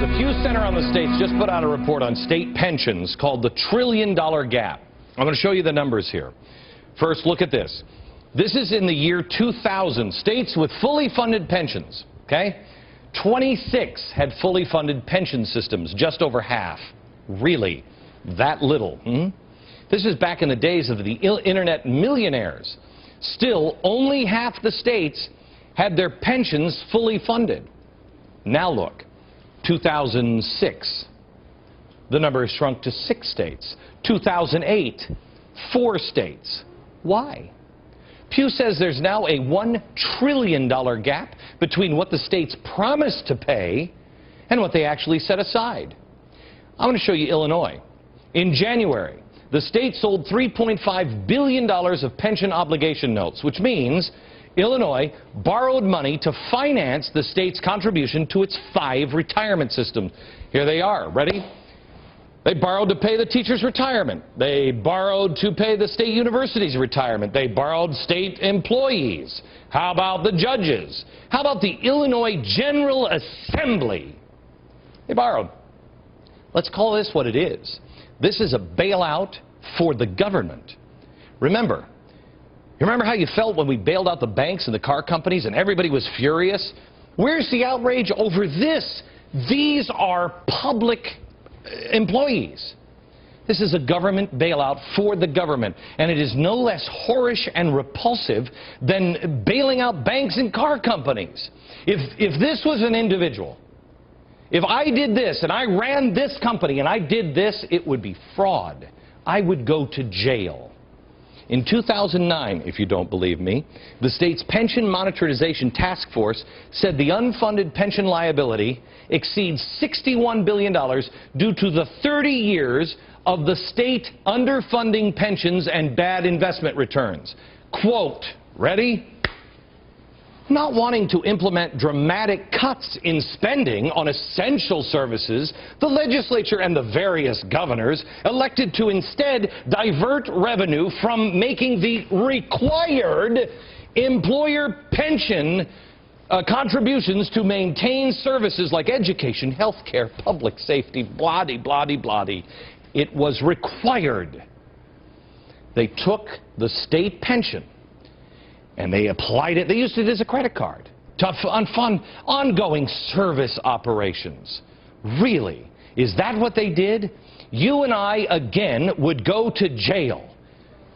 The Pew Center on the States just put out a report on state pensions called the $1 trillion Gap. I'm going to show you the numbers here. First, look at this. This is in the year 2000. States with fully funded pensions, okay? 26 had fully funded pension systems, just over half. Really? That little? This is back in the days of the internet millionaires. Still, only half the states had their pensions fully funded. Now look, 2006, the number has shrunk to 6 states. 2008, 4 states. Why? Pew says there's now a $1 trillion gap between what the states promised to pay and what they actually set aside. I'm going to show you Illinois. In January, the state sold $3.5 billion of pension obligation notes, which means Illinois borrowed money to finance the state's contribution to its 5 retirement systems. Here they are. Ready? They borrowed to pay the teachers' retirement. They borrowed to pay the state university's retirement. They borrowed state employees. How about the judges? How about the Illinois General Assembly? They borrowed. Let's call this what it is. This is a bailout for the government. Remember how you felt when we bailed out the banks and the car companies and everybody was furious? Where's the outrage over this? These are public employees. This is a government bailout for the government, and it is no less whorish and repulsive than bailing out banks and car companies. If this was an individual, if I did this and I ran this company and I did this, it would be fraud. I would go to jail. In 2009, if you don't believe me, the state's Pension Monetization Task Force said the unfunded pension liability exceeds $61 billion due to the 30 years of the state underfunding pensions and bad investment returns. Quote, ready? Not wanting to implement dramatic cuts in spending on essential services, the legislature and the various governors elected to instead divert revenue from making the required employer pension contributions to maintain services like education, health care, public safety, blah-de-blah-de-blah-de. It was required. They took the state pension and they applied it, they used it as a credit card to fund ongoing service operations. Really? Is that what they did? You and I, again, would go to jail.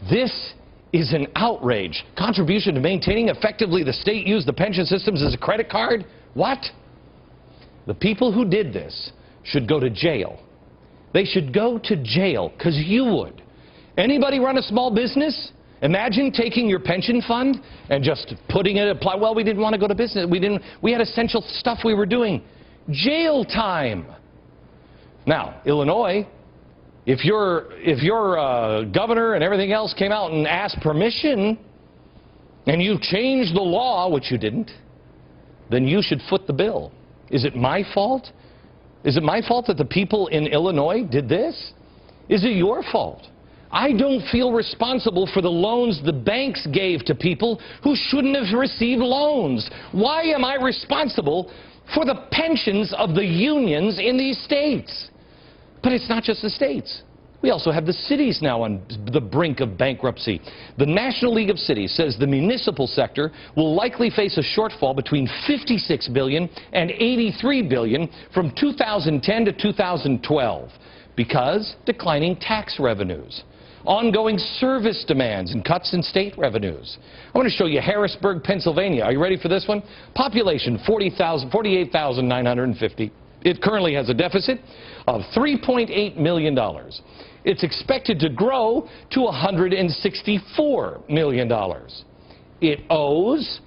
This is an outrage. Contribution to maintaining effectively the state used the pension systems as a credit card? What? The people who did this should go to jail. They should go to jail, because you would. Anybody run a small business? Imagine taking your pension fund and just putting it, well, we didn't want to go to business. We had essential stuff we were doing. Jail time. Now, Illinois, if your governor and everything else came out and asked permission and you changed the law, which you didn't, then you should foot the bill. Is it my fault? Is it my fault that the people in Illinois did this? Is it your fault? I don't feel responsible for the loans the banks gave to people who shouldn't have received loans. Why am I responsible for the pensions of the unions in these states? But it's not just the states. We also have the cities now on the brink of bankruptcy. The National League of Cities says the municipal sector will likely face a shortfall between $56 billion and $83 billion from 2010 to 2012 because declining tax revenues, ongoing service demands, and cuts in state revenues. I want to show you Harrisburg, Pennsylvania. Are you ready for this one? Population 48,950. It currently has a deficit of $3.8 million. It's expected to grow to $164 million. It owes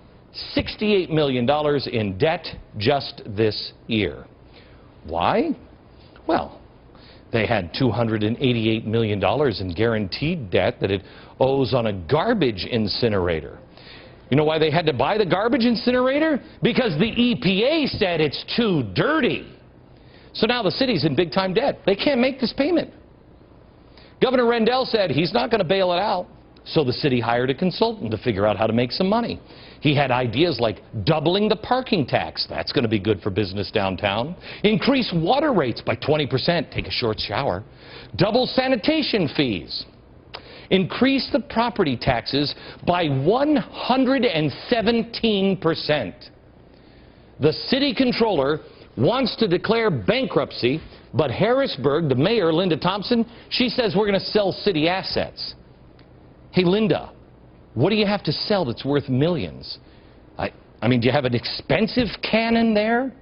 $68 million in debt just this year. Why? Well, they had $288 million in guaranteed debt that it owes on a garbage incinerator. You know why they had to buy the garbage incinerator? Because the EPA said it's too dirty. So now the city's in big-time debt. They can't make this payment. Governor Rendell said he's not going to bail it out. So the city hired a consultant to figure out how to make some money. He had ideas like doubling the parking tax. That's going to be good for business downtown. Increase water rates by 20%. Take a short shower. Double sanitation fees. Increase the property taxes by 117%. The city controller wants to declare bankruptcy, but Harrisburg, the mayor, Linda Thompson, she says we're going to sell city assets. Hey, Linda, what do you have to sell that's worth millions? I mean, do you have an expensive cannon there?